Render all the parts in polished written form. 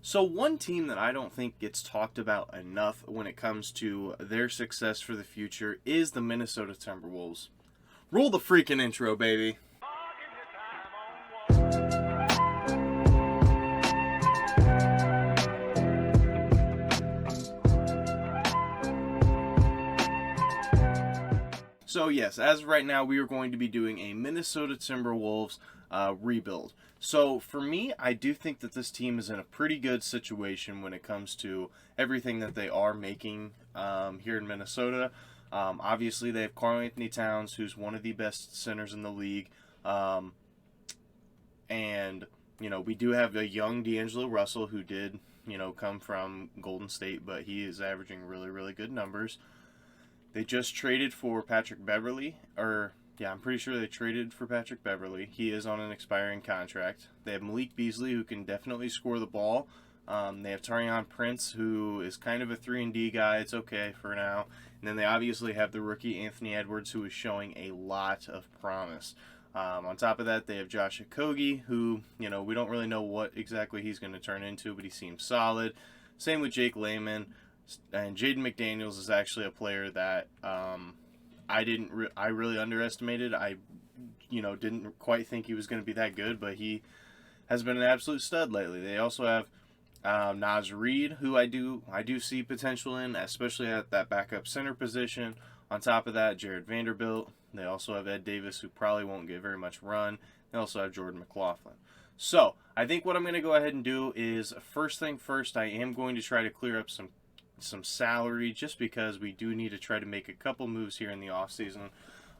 So one team that I don't think gets talked about enough when it comes to their success for the future is the Minnesota Timberwolves. Roll the freaking intro, baby. So yes, as of right now, we are going to be doing a Minnesota Timberwolves rebuild. So for me, I do think that this team is in a pretty good situation when it comes to everything that they are making here in Minnesota. Obviously, they have Karl-Anthony Towns, who's one of the best centers in the league. And, we do have a young D'Angelo Russell who did, come from Golden State, but he is averaging really, really good numbers. They just traded for Patrick Beverley, I'm pretty sure they traded for Patrick Beverley. He is on an expiring contract. They have Malik Beasley, who can definitely score the ball. They have Taurean Prince, who is kind of a 3-and-D guy. It's okay for now. And then they obviously have the rookie Anthony Edwards, who is showing a lot of promise. On top of that, they have Josh Okogie, who, we don't really know what exactly he's going to turn into, but he seems solid. Same with Jake Layman. And Jaden McDaniels is actually a player that I really underestimated. I didn't quite think he was going to be that good, but he has been an absolute stud lately. They also have Naz Reid, who I do see potential in, especially at that backup center position. On top of that, Jared Vanderbilt. They also have Ed Davis, who probably won't get very much run. They also have Jordan McLaughlin. So I think what I'm going to go ahead and do is, first thing first, I am going to try to clear up some salary, just because we do need to try to make a couple moves here in the offseason.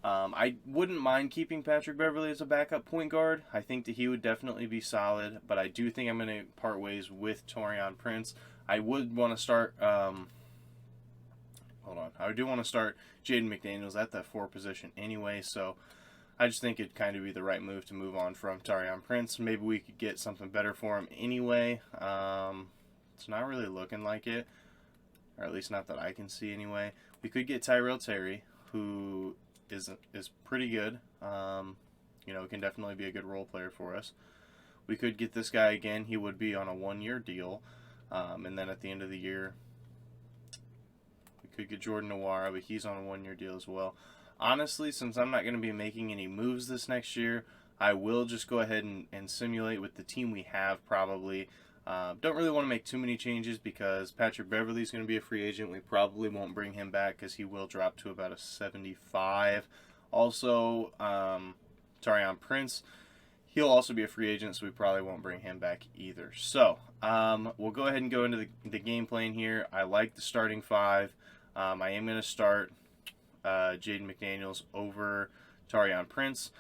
I wouldn't mind keeping Patrick Beverley as a backup point guard. I think that he would definitely be solid, but I do think I'm going to part ways with Taurean Prince. I would want to start I do want to start Jaden McDaniels at that 4 position anyway, so I just think it'd kind of be the right move to move on from Taurean Prince. Maybe we could get something better for him anyway. It's not really looking like it, or at least not that I can see anyway. We could get Tyrell Terry, who is pretty good. Can definitely be a good role player for us. We could get this guy again. He would be on a 1-year deal. And then at the end of the year, we could get Jordan Nwora, but he's on a 1-year deal as well. Honestly, since I'm not going to be making any moves this next year, I will just go ahead and simulate with the team we have probably. Don't really want to make too many changes because Patrick Beverley is going to be a free agent. We probably won't bring him back because he will drop to about a 75. Also, Taurean Prince, he'll also be a free agent, so we probably won't bring him back either. So, we'll go ahead and go into the game plan here. I like the starting 5. I am going to start Jaden McDaniels over Taurean Prince.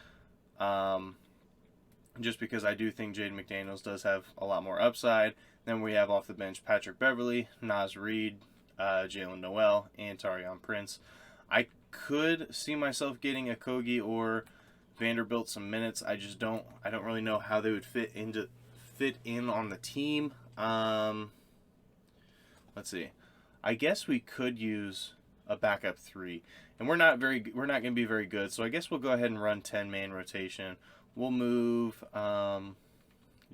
Just because I do think Jaden McDaniels does have a lot more upside. Then we have off the bench Patrick Beverley, Naz Reid, Jalen Noel, and Taurean Prince. I could see myself getting Okogie or Vanderbilt some minutes. I don't really know how they would fit in on the team. Let's see. I guess we could use a backup 3, and we're not going to be very good. So I guess we'll go ahead and run 10-man rotation. We'll move Jaden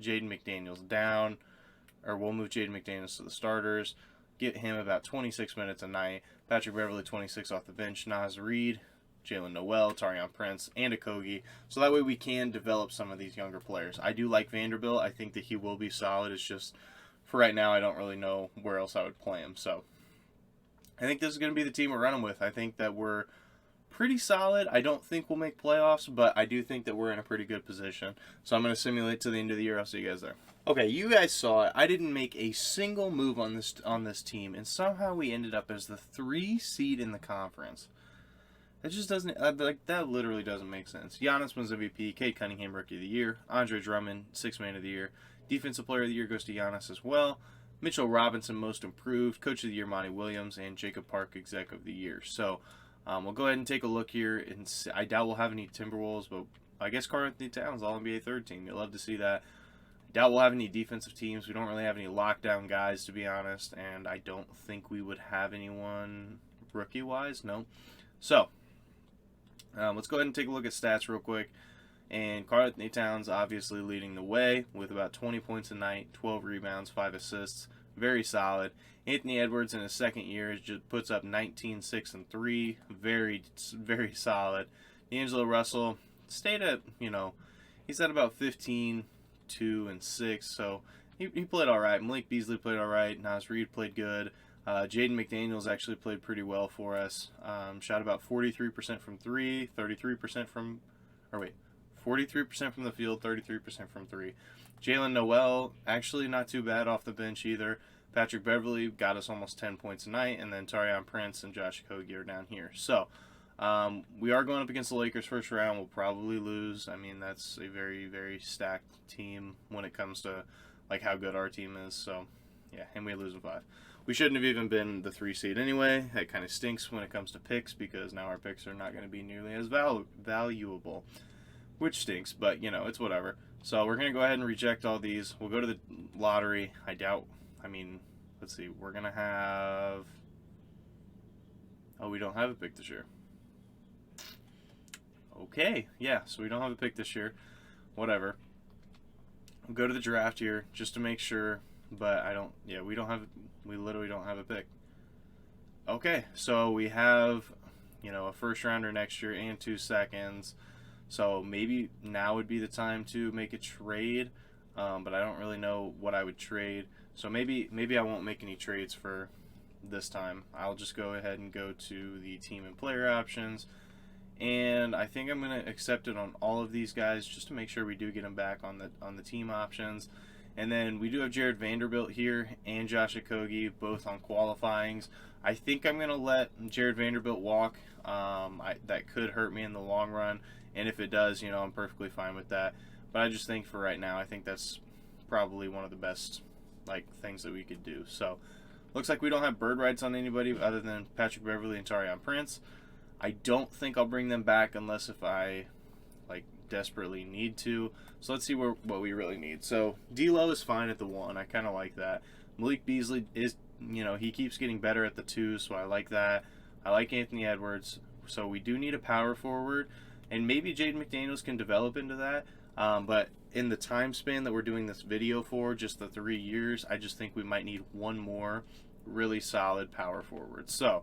McDaniels down, or we'll move Jaden McDaniels to the starters, get him about 26 minutes a night. Patrick Beverley, 26 off the bench. Naz Reid, Jalen Noel, Taurean Prince, and Okogie. So that way we can develop some of these younger players. I do like Vanderbilt. I think that he will be solid. It's just, for right now, I don't really know where else I would play him. So I think this is going to be the team we're running with. I think that we're pretty solid. I don't think we'll make playoffs, but I do think that we're in a pretty good position. So I'm going to simulate to the end of the year. I'll see you guys there. Okay, you guys saw it. I didn't make a single move on this team, and somehow we ended up as the 3 seed in the conference. That just doesn't, that literally doesn't make sense. Giannis wins MVP, Cade Cunningham Rookie of the Year, Andre Drummond 6th Man of the Year, Defensive Player of the Year goes to Giannis as well, Mitchell Robinson Most Improved, Coach of the Year Monty Williams, and Jacob Park Exec of the Year. So we'll go ahead and take a look here, and I doubt we'll have any Timberwolves, but I guess Karl-Anthony Towns All-NBA 3rd team. You'll love to see that. I doubt we'll have any defensive teams. We don't really have any lockdown guys, to be honest, and I don't think we would have anyone rookie-wise. No. So let's go ahead and take a look at stats real quick. And Karl Anthony Towns obviously leading the way with about 20 points a night, 12 rebounds, 5 assists. Very solid. Anthony Edwards in his second year just puts up 19, 6, and 3. Very, very solid. D'Angelo Russell stayed at, he's at about 15, 2, and 6. So he played all right. Malik Beasley played all right. Naz Reid played good. Jaden McDaniels actually played pretty well for us. Shot about 43% from 3, 33% from, 43% from the field, 33% from 3. Jalen Noel, actually not too bad off the bench either. Patrick Beverley got us almost 10 points a night, and then Taurean Prince and Josh Okogie are down here. So, we are going up against the Lakers first round. We'll probably lose. I mean, that's a very, very stacked team when it comes to like how good our team is. So, yeah, and we lose in 5. We shouldn't have even been the 3 seed anyway. That kind of stinks when it comes to picks because now our picks are not going to be nearly as valuable, which stinks, but, it's whatever. So we're going to go ahead and reject all these. We'll go to the lottery. Let's see. We're going to have... Oh, we don't have a pick this year. Okay, yeah, so we don't have a pick this year. Whatever. We'll go to the draft here just to make sure, but we literally don't have a pick. Okay, so we have, a first rounder next year and 2 seconds. So maybe now would be the time to make a trade, but I don't really know what I would trade. So maybe I won't make any trades for this time. I'll just go ahead and go to the team and player options, and I think I'm going to accept it on all of these guys just to make sure we do get them back on the team options. And then we do have Jared Vanderbilt here and Josh Okogie both on qualifyings. I think I'm going to let Jared Vanderbilt walk. That could hurt me in the long run. And if it does, I'm perfectly fine with that. But I just think for right now, I think that's probably one of the best things that we could do. So, looks like we don't have bird rights on anybody other than Patrick Beverley and Taurean Prince. I don't think I'll bring them back unless if I desperately need to. So let's see what we really need. So D'Lo is fine at the 1. I kind of like that. Malik Beasley is, he keeps getting better at the 2, so I like that. I like Anthony Edwards. So we do need a power forward. And maybe Jaden McDaniels can develop into that. But in the time span that we're doing this video for, just the 3 years, I just think we might need one more really solid power forward. So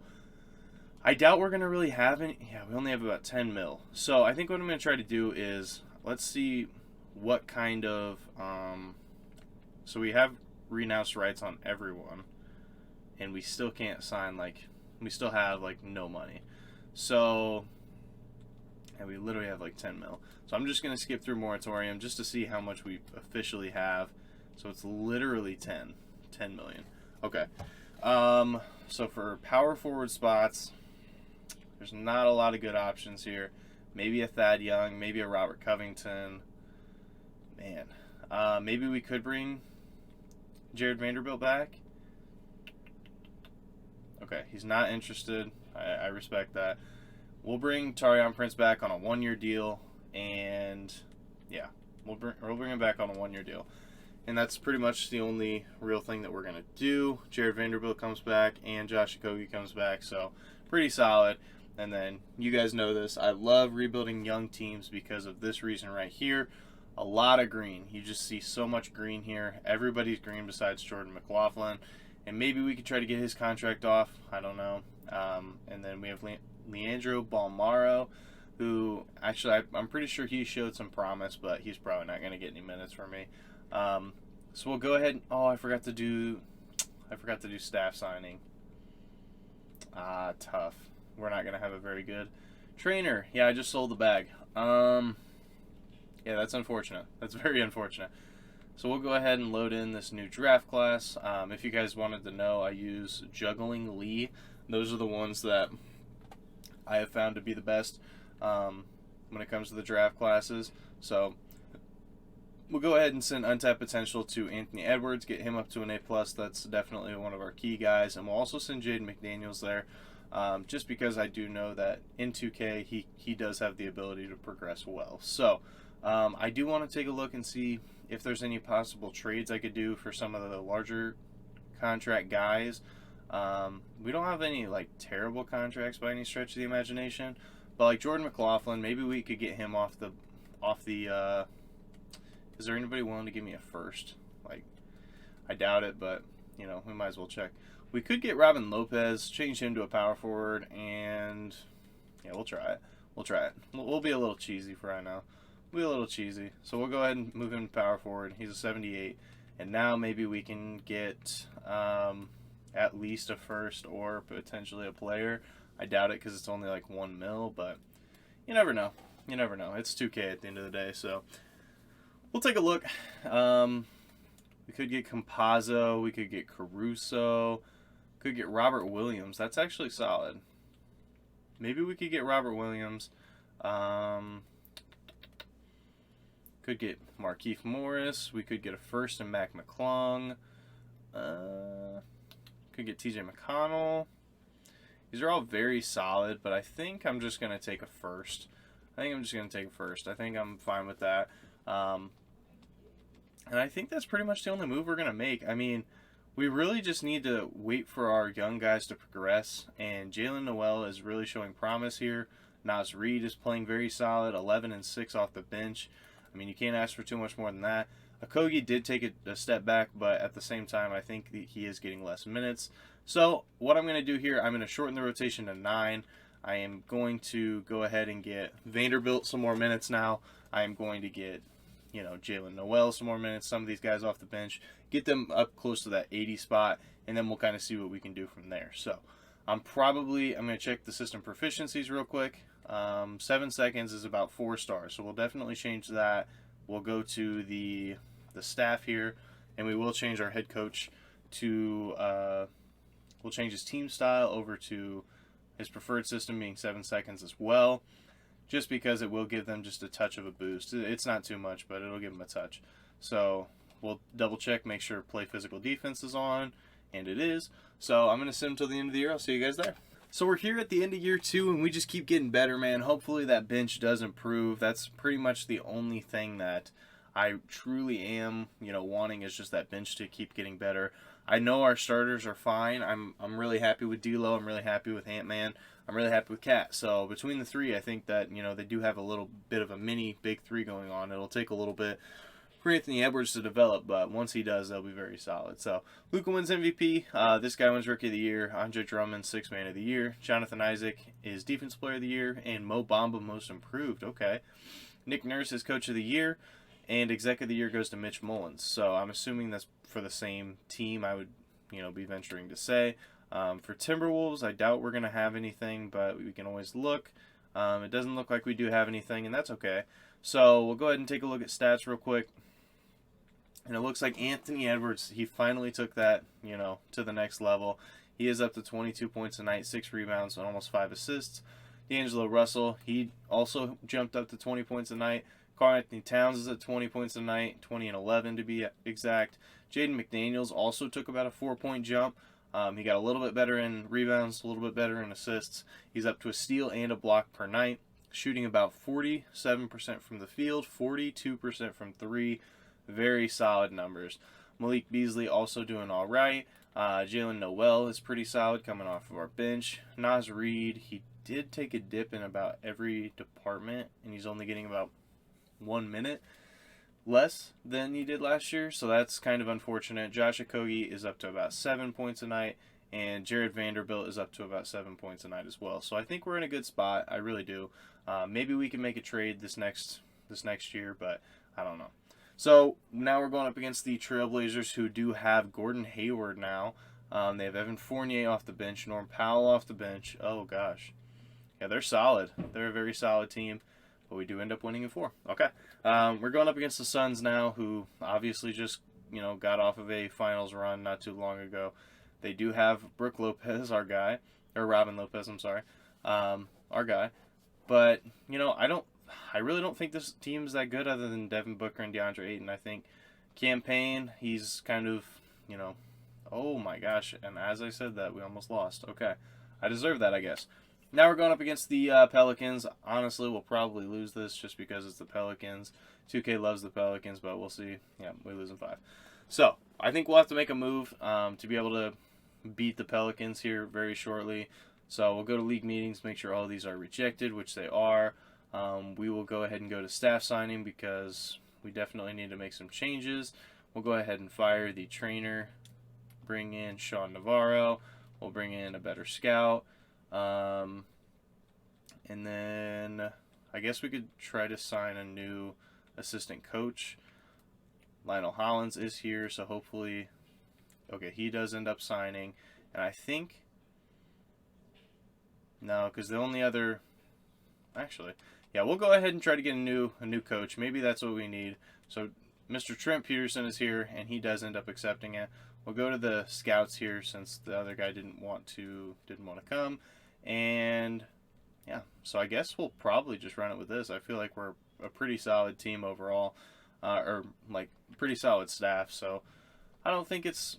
I doubt we're going to really have any. Yeah, we only have about 10 mil. So I think what I'm going to try to do is, let's see what kind of... so we have renounce rights on everyone. And we still can't sign, we still have, no money. So... and we literally have 10 mil. So I'm just going to skip through moratorium just to see how much we officially have. So it's literally 10 million. Okay. So for power forward spots, there's not a lot of good options here. Maybe a Thad Young, maybe a Robert Covington. Man. Maybe we could bring Jared Vanderbilt back. Okay, he's not interested. I respect that. We'll bring Taurean Prince back on a 1-year deal, and yeah, we'll bring him back on a 1-year deal. And that's pretty much the only real thing that we're going to do. Jared Vanderbilt comes back, and Josh Okogie comes back, so pretty solid. And then, you guys know this, I love rebuilding young teams because of this reason right here. A lot of green. You just see so much green here. Everybody's green besides Jordan McLaughlin. And maybe we could try to get his contract off. I don't know. And then we have Leandro Balmaro, who actually I'm pretty sure he showed some promise, but he's probably not going to get any minutes from me. So we'll go ahead. Oh, I forgot to do staff signing. Tough. We're not going to have a very good trainer. Yeah, I just sold the bag. Yeah, that's unfortunate. That's very unfortunate. So we'll go ahead and load in this new draft class. If you guys wanted to know, I use Juggling Lee. Those are the ones that I have found to be the best when it comes to the draft classes. So we'll go ahead and send Untapped Potential to Anthony Edwards, get him up to an A+. That's definitely one of our key guys. And we'll also send Jaden McDaniels there, just because I do know that in 2K he does have the ability to progress well. So I do want to take a look and see if there's any possible trades I could do for some of the larger contract guys. We don't have any terrible contracts by any stretch of the imagination, but Jordan McLaughlin, maybe we could get him off off the. Is there anybody willing to give me a first? Like, I doubt it, but you know, we might as well check. We could get Robin Lopez, change him to a power forward, and yeah, we'll try it. We'll be a little cheesy for right now. We'll be a little cheesy, so we'll go ahead and move him to power forward. He's a 78, and now maybe we can get at least a first or potentially a player. I doubt it because it's only like $1 million, but you never know. You never know. It's 2K at the end of the day, so we'll take a look. We could get Campazzo. We could get Caruso. Could get Robert Williams. That's actually solid. Maybe we could get Robert Williams. Could get Markieff Morris. We could get a first and Mac McClung. Could get TJ McConnell. These are all very solid, but I think I'm just going to take a first. I think I'm fine with that. And I think that's pretty much the only move we're going to make. I mean, we really just need to wait for our young guys to progress, and Jalen Noel is really showing promise here. Naz Reid is playing very solid, 11 and 6 off the bench. I mean, you can't ask for too much more than that. Okogie did take a step back, but at the same time, I think he is getting less minutes. So what I'm going to do here, I'm going to shorten the rotation to 9. I am going to go ahead and get Vanderbilt some more minutes now. I am going to get, you know, Jalen Noel some more minutes, some of these guys off the bench, get them up close to that 80 spot, and then we'll kind of see what we can do from there. So I'm going to check the system proficiencies real quick. 7 seconds is about 4 stars, so we'll definitely change that. We'll go to the staff here, and we will change our head coach to, we'll change his team style over to his preferred system being 7 seconds as well, just because it will give them just a touch of a boost. It's not too much, but it'll give them a touch. So we'll double check, make sure play physical defense is on, and it is. So I'm going to sit until the end of the year. I'll see you guys there. So we're here at the end of year 2, and we just keep getting better, man. Hopefully that bench does improve. That's pretty much the only thing that I truly am, you know, wanting is just that bench to keep getting better. I know our starters are fine. I'm really happy with D'Lo. I'm really happy with Ant-Man. I'm really happy with Cat. So between the three, I think that, you know, they do have a little bit of a mini big three going on. It'll take a little bit for Anthony Edwards to develop, but once he does, they'll be very solid. So Luka wins MVP. This guy wins Rookie of the Year. Andre Drummond, 6th Man of the Year. Jonathan Isaac is Defense Player of the Year, and Mo Bamba Most Improved. Okay. Nick Nurse is Coach of the Year, and Exec of the Year goes to Mitch Mullins. So I'm assuming that's for the same team, I would, you know, be venturing to say. For Timberwolves, I doubt we're going to have anything, but we can always look. It doesn't look like we do have anything, and that's okay. So we'll go ahead and take a look at stats real quick. And it looks like Anthony Edwards, he finally took that, you know, to the next level. He is up to 22 points a night, 6 rebounds, and almost 5 assists. D'Angelo Russell, he also jumped up to 20 points a night. Karl Anthony Towns is at 20 points a night, 20 and 11 to be exact. Jaden McDaniels also took about a 4-point jump. He got a little bit better in rebounds, a little bit better in assists. He's up to a steal and a block per night, shooting about 47% from the field, 42% from 3. Very solid numbers. Malik Beasley also doing all right. Jalen Noel is pretty solid coming off of our bench. Naz Reid, he did take a dip in about every department, and he's only getting about 1 minute less than he did last year, so that's kind of unfortunate. Josh Okogie is up to about 7 points a night, and Jared Vanderbilt is up to about 7 points a night as well. So I think we're in a good spot. I really do. Maybe we can make a trade this next year, but I don't know. So now we're going up against the Trailblazers, who do have Gordon Hayward now. They have Evan Fournier off the bench, Norm Powell off the bench. Oh, gosh. Yeah, they're solid. They're a very solid team, but we do end up winning in 4. Okay. We're going up against the Suns now, who obviously just, you know, got off of a finals run not too long ago. They do have Brook Lopez, our guy, or Robin Lopez, I'm sorry, our guy. But, you know, I really don't think this team is that good other than Devin Booker and DeAndre Ayton. I think Campaign, he's kind of, you know, oh my gosh. And as I said that, we almost lost. Okay. I deserve that, I guess. Now we're going up against the Pelicans. Honestly, we'll probably lose this just because it's the Pelicans. 2K loves the Pelicans, but we'll see. Yeah, we lose in 5. So I think we'll have to make a move to be able to beat the Pelicans here very shortly. So we'll go to league meetings, make sure all of these are rejected, which they are. We will go ahead and go to staff signing because we definitely need to make some changes. We'll go ahead and fire the trainer, bring in Sean Navarro. We'll bring in a better scout. And then I guess we could try to sign a new assistant coach. Lionel Hollins is here, so hopefully, okay, he does end up signing. And I think, no, because the only other, actually, yeah, we'll go ahead and try to get a new coach. Maybe that's what we need. So Mr. Trent Peterson is here, and he does end up accepting it. We'll go to the scouts here since the other guy didn't want to come, and yeah. So I guess we'll probably just run it with this. I feel like we're a pretty solid team overall, or like pretty solid staff. So I don't think it's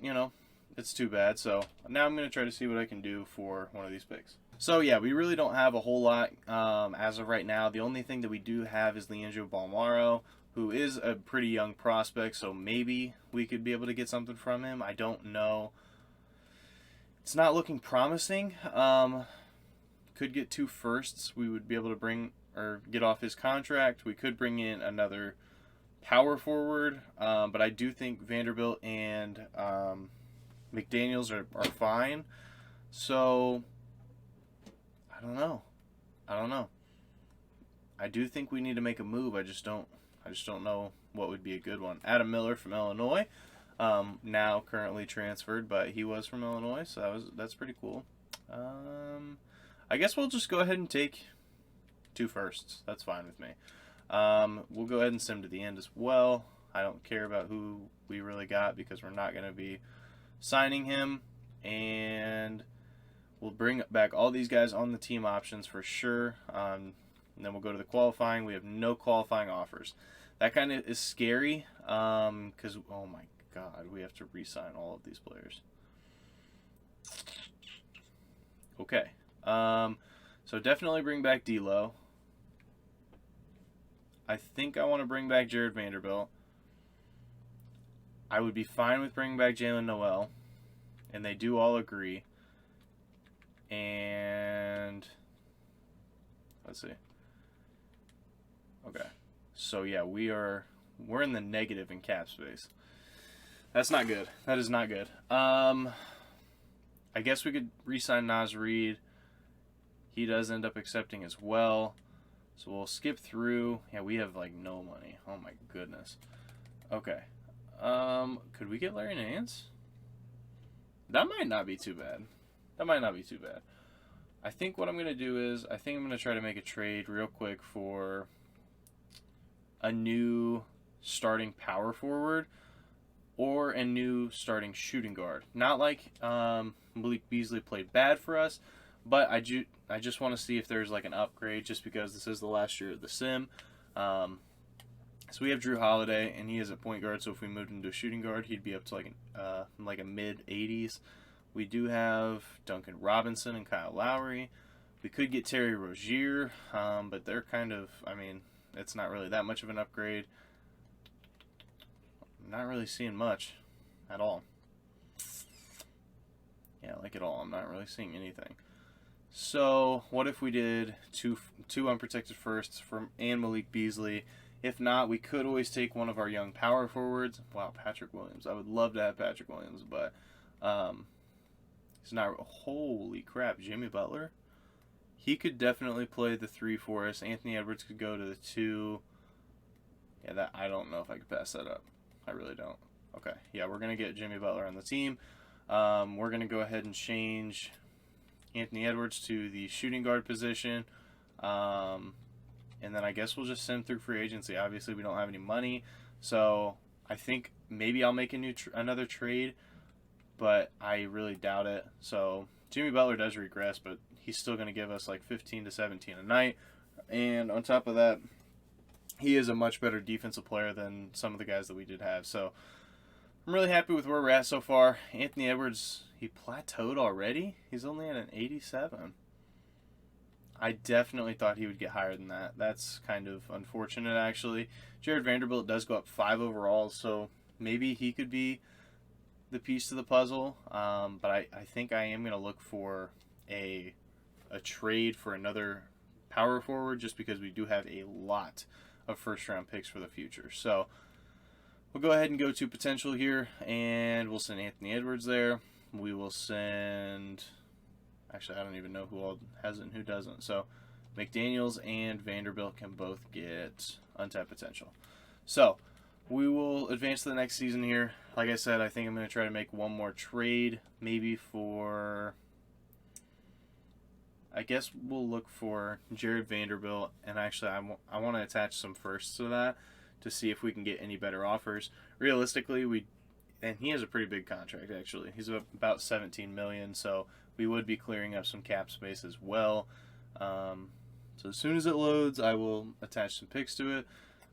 it's too bad. So now I'm gonna try to see what I can do for one of these picks. So yeah, we really don't have a whole lot as of right now. The only thing that we do have is Leandro Balmaro, who is a pretty young prospect, so maybe we could be able to get something from him. I don't know. It's not looking promising. Could get 2 firsts. We would be able to bring or get off his contract. We could bring in another power forward, but I do think Vanderbilt and McDaniels are fine. So I don't know. I do think we need to make a move. I just don't know what would be a good one. Adam Miller from Illinois, now currently transferred, but he was from Illinois, so that's pretty cool. I guess we'll just go ahead and take 2 firsts. That's fine with me. We'll go ahead and send him to the end as well. I don't care about who we really got because we're not going to be signing him, and we'll bring back all these guys on the team options for sure. And then we'll go to the qualifying. We have no qualifying offers. That kind of is scary because, oh my God, we have to re-sign all of these players. Okay. So definitely bring back D'Lo. I think I want to bring back Jared Vanderbilt. I would be fine with bringing back Jalen Noel, and they do all agree. And let's see. Okay. So yeah, we're in the negative in cap space. That's not good. That is not good. I guess we could re-sign Naz Reid. He does end up accepting as well. So we'll skip through. Yeah, we have like no money. Oh my goodness. Okay. Could we get Larry Nance? That might not be too bad. I think what I'm going to do is I'm going to try to make a trade real quick for a new starting power forward or a new starting shooting guard. Not like Malik Beasley played bad for us, but I just want to see if there's like an upgrade just because this is the last year of the sim. So we have Drew Holiday, and he is a point guard, so if we moved him to a shooting guard, he'd be up to like a mid-80s. We do have Duncan Robinson and Kyle Lowry. We could get Terry Rozier, but they're kind of, it's not really that much of an upgrade. I'm not really seeing much at all. Yeah, like at all. I'm not really seeing anything. So what if we did two unprotected firsts from Malik Beasley? If not, we could always take one of our young power forwards. Wow, Patrick Williams. I would love to have Patrick Williams, but he's not. Holy crap, Jimmy Butler. He could definitely play the 3 for us. Anthony Edwards could go to the 2. Yeah, that I don't know if I could pass that up. I really don't. Okay, yeah, we're gonna get Jimmy Butler on the team. We're gonna go ahead and change Anthony Edwards to the shooting guard position. And then I guess we'll just send through free agency. Obviously, we don't have any money, so I think maybe I'll make another trade, but I really doubt it. So Jimmy Butler does regress, but he's still going to give us like 15 to 17 a night. And on top of that, he is a much better defensive player than some of the guys that we did have. So I'm really happy with where we're at so far. Anthony Edwards, he plateaued already. He's only at an 87. I definitely thought he would get higher than that. That's kind of unfortunate, actually. Jared Vanderbilt does go up 5 overall, so maybe he could be the piece to the puzzle. But I think I am going to look for a trade for another power forward just because we do have a lot of first-round picks for the future. So we'll go ahead and go to potential here, and we'll send Anthony Edwards there. We will send... Actually, I don't even know who all has it and who doesn't. So McDaniels and Vanderbilt can both get untapped potential. So we will advance to the next season here. Like I said, I think I'm going to try to make one more trade, maybe for... I guess we'll look for Jared Vanderbilt, and actually I want to attach some firsts to that to see if we can get any better offers. Realistically, and he has a pretty big contract, actually. He's about $17 million, so we would be clearing up some cap space as well. So as soon as it loads, I will attach some picks to it.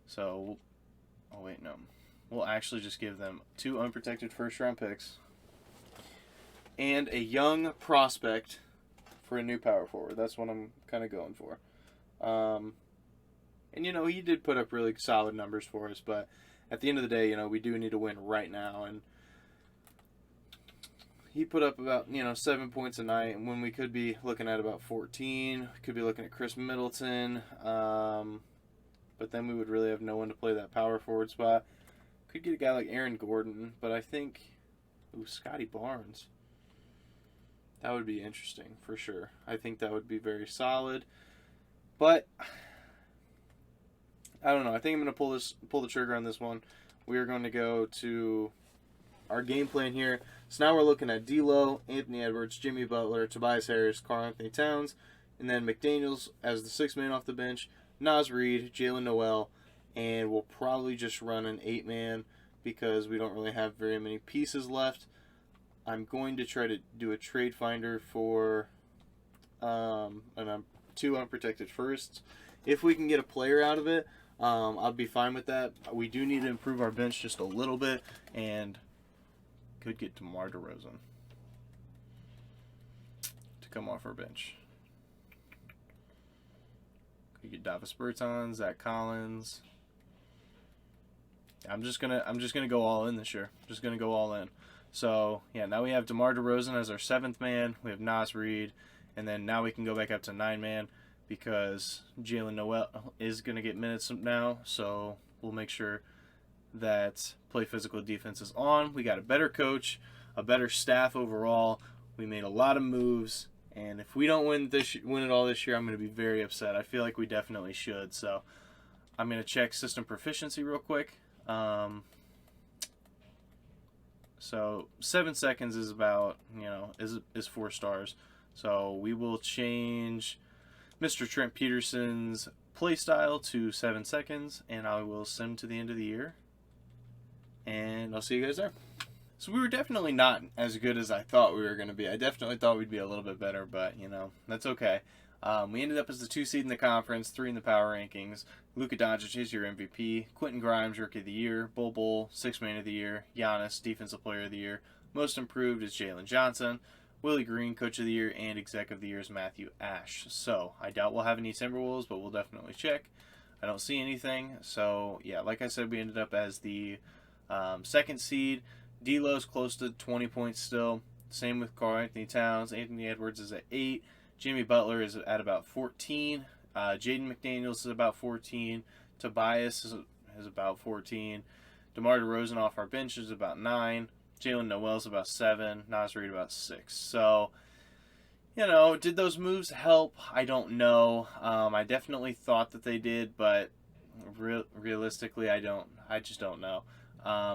So, oh wait, no. We'll actually just give them 2 unprotected first-round picks and a young prospect for a new power forward. That's what I'm kind of going for. And, he did put up really solid numbers for us, but at the end of the day, we do need to win right now. And he put up about, 7 points a night, and when we could be looking at about 14. We could be looking at Chris Middleton. But then we would really have no one to play that power forward spot. Could get a guy like Aaron Gordon, but I think... Ooh, Scotty Barnes. That would be interesting, for sure. I think that would be very solid. But, I don't know. I think I'm going to pull the trigger on this one. We are going to go to our game plan here. So now we're looking at D'Lo, Anthony Edwards, Jimmy Butler, Tobias Harris, Karl-Anthony Towns, and then McDaniels as the 6th man off the bench, Naz Reid, Jalen Noel, and we'll probably just run an 8-man because we don't really have very many pieces left. I'm going to try to do a trade finder for 2 unprotected firsts. If we can get a player out of it, I'll be fine with that. We do need to improve our bench just a little bit, and could get DeMar DeRozan to come off our bench. Could get Davis Bertans, Zach Collins. I'm just gonna go all in this year. Just gonna go all in. So yeah, now we have DeMar DeRozan as our 7th man. We have Naz Reid, and then now we can go back up to 9-man because Jalen Noel is gonna get minutes now. So we'll make sure that play physical defense is on. We got a better coach, a better staff overall. We made a lot of moves, and if we don't win it all this year, I'm going to be very upset. I feel like we definitely should. So I'm going to check system proficiency real quick. So 7 seconds is about, is 4 stars. So we will change Mr. Trent Peterson's play style to 7 seconds, and I will send to the end of the year. And I'll see you guys there. So we were definitely not as good as I thought we were going to be. I definitely thought we'd be a little bit better, but, that's okay. We ended up as the 2 seed in the conference, 3 in the power rankings. Luka Doncic is your MVP. Quentin Grimes, Rookie of the Year. Bol, 6th Man of the Year. Giannis, Defensive Player of the Year. Most Improved is Jalen Johnson. Willie Green, Coach of the Year. And Exec of the Year is Matthew Ash. So I doubt we'll have any Timberwolves, but we'll definitely check. I don't see anything. So, yeah, like I said, we ended up as the 2nd seed. D'Lo's close to 20 points still. Same with Karl-Anthony Towns. Anthony Edwards is at 8. Jimmy Butler is at about 14. Jaden McDaniels is about 14. Tobias is about 14. DeMar DeRozan off our bench is about 9. Jalen Noel's about 7. Naz Reid about 6. So, did those moves help? I don't know. I definitely thought that they did, but realistically, I just don't know.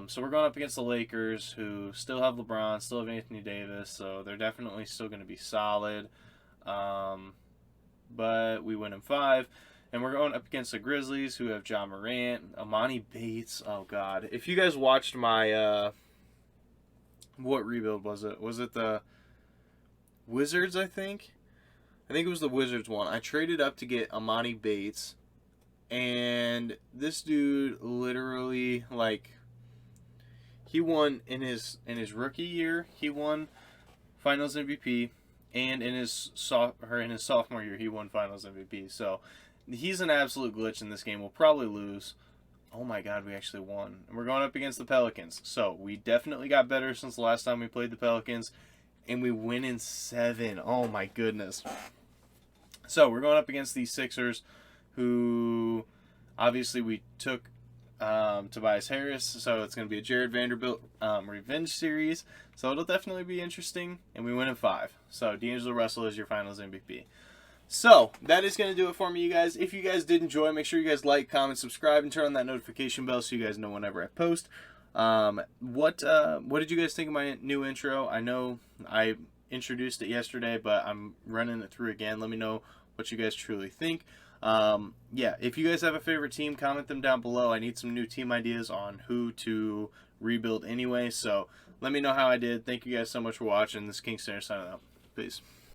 So we're going up against the Lakers, who still have LeBron, still have Anthony Davis, so they're definitely still going to be solid. But we win in 5. And we're going up against the Grizzlies, who have John Morant, Amani Bates. Oh, God. If you guys watched my, what rebuild was it? Was it the Wizards, I think? I think it was the Wizards one. I traded up to get Amani Bates. And this dude literally, he won in his rookie year. He won Finals MVP. And in his sophomore year, he won Finals MVP. So he's an absolute glitch in this game. We'll probably lose. Oh my God, we actually won. And we're going up against the Pelicans. So we definitely got better since the last time we played the Pelicans. And we win in 7. Oh my goodness. So we're going up against the Sixers, who obviously we took Tobias Harris, so it's going to be a Jared Vanderbilt revenge series. So it'll definitely be interesting, and we win in 5. So D'Angelo Russell is your Finals MVP. So that is going to do it for me, you guys. If you guys did enjoy, make sure you guys like, comment, subscribe, and turn on that notification bell so you guys know whenever I post. What did you guys think of my new intro? I know I introduced it yesterday, but I'm running it through again. Let me know what you guys truly think. Yeah, if you guys have a favorite team, comment them down below. I need some new team ideas on who to rebuild anyway, so let me know how I did. Thank you guys so much for watching. This is King Center signing out. Peace.